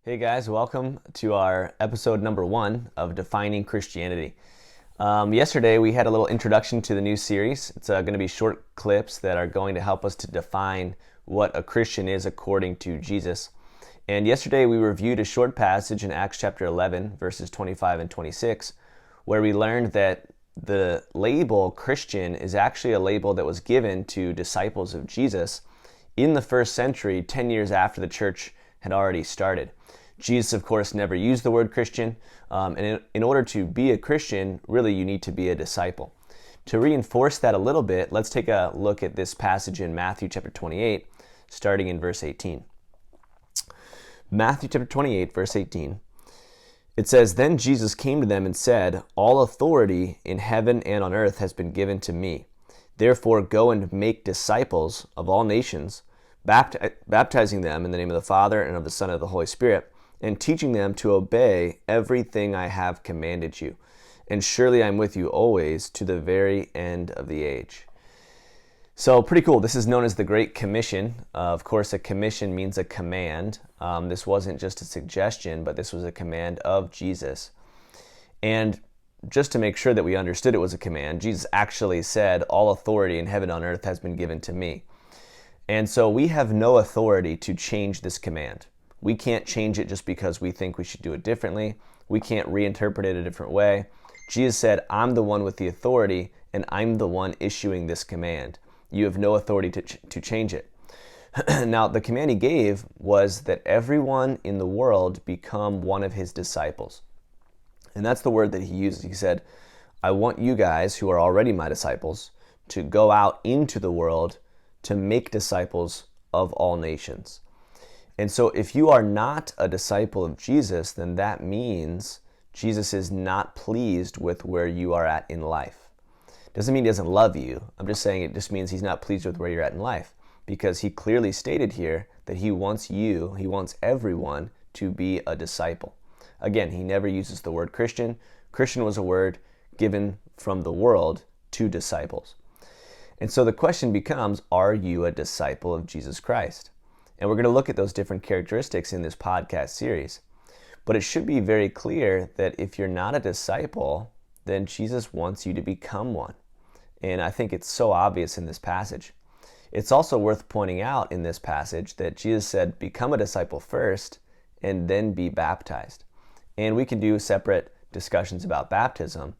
Hey guys, welcome to our episode number 1 of Defining Christianity. Yesterday we had a little introduction to the new series. It's going to be short clips that are going to help us to define what a Christian is according to Jesus. And yesterday we reviewed a short passage in Acts chapter 11, verses 25 and 26, where we learned that the label Christian is actually a label that was given to disciples of Jesus in the first century, 10 years after the church had already started. Jesus, of course, never used the word Christian, and in order to be a Christian, really you need to be a disciple. To reinforce that a little bit, let's take a look at this passage in Matthew chapter 28, starting in verse 18. Matthew chapter 28, verse 18. It says, "Then Jesus came to them and said, 'All authority in heaven and on earth has been given to me. Therefore go and make disciples of all nations, baptizing them in the name of the Father and of the Son and of the Holy Spirit, and teaching them to obey everything I have commanded you. And surely I'm with you always to the very end of the age.'" So pretty cool. This is known as the Great Commission. Of course, a commission means a command. This wasn't just a suggestion, but this was a command of Jesus. And just to make sure that we understood it was a command, Jesus actually said, "All authority in heaven and on earth has been given to me." And so we have no authority to change this command. We can't change it just because we think we should do it differently. We can't reinterpret it a different way. Jesus said, "I'm the one with the authority, and I'm the one issuing this command. You have no authority to change it." Now, the command he gave was that everyone in the world become one of his disciples. And that's the word that he used. He said, "I want you guys who are already my disciples to go out into the world to make disciples of all nations." And so if you are not a disciple of Jesus, then that means Jesus is not pleased with where you are at in life. Doesn't mean he doesn't love you. I'm just saying it just means he's not pleased with where you're at in life, because he clearly stated here that he wants everyone to be a disciple. Again, he never uses the word Christian. Christian was a word given from the world to disciples. And so the question becomes, are you a disciple of Jesus Christ? And we're going to look at those different characteristics in this podcast series. But it should be very clear that if you're not a disciple, then Jesus wants you to become one. And I think it's so obvious in this passage. It's also worth pointing out in this passage that Jesus said, become a disciple first and then be baptized. And we can do separate discussions about baptism.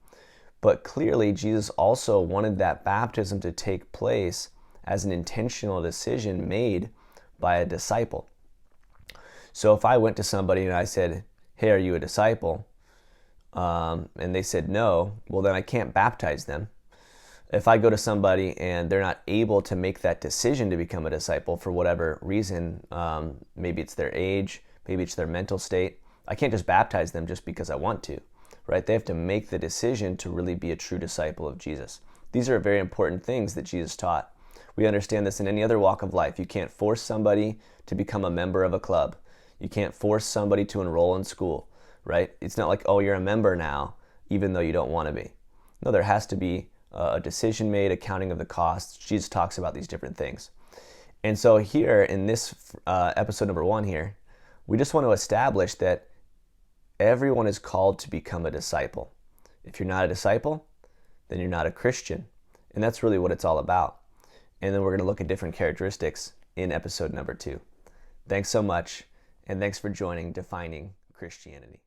But clearly, Jesus also wanted that baptism to take place as an intentional decision made by a disciple. So if I went to somebody and I said, "Hey, are you a disciple?" And they said no, well, then I can't baptize them. If I go to somebody and they're not able to make that decision to become a disciple for whatever reason, maybe it's their age, maybe it's their mental state, I can't just baptize them just because I want to, right? They have to make the decision to really be a true disciple of Jesus. These are very important things that Jesus taught. We understand this in any other walk of life. You can't force somebody to become a member of a club. You can't force somebody to enroll in school, right? It's not like, oh, you're a member now, even though you don't want to be. No, there has to be a decision made, accounting of the costs. Jesus talks about these different things. And so here in this episode number 1 here, we just want to establish that everyone is called to become a disciple. If you're not a disciple, then you're not a Christian. And that's really what it's all about. And then we're going to look at different characteristics in episode number 2. Thanks so much, and thanks for joining Defining Christianity.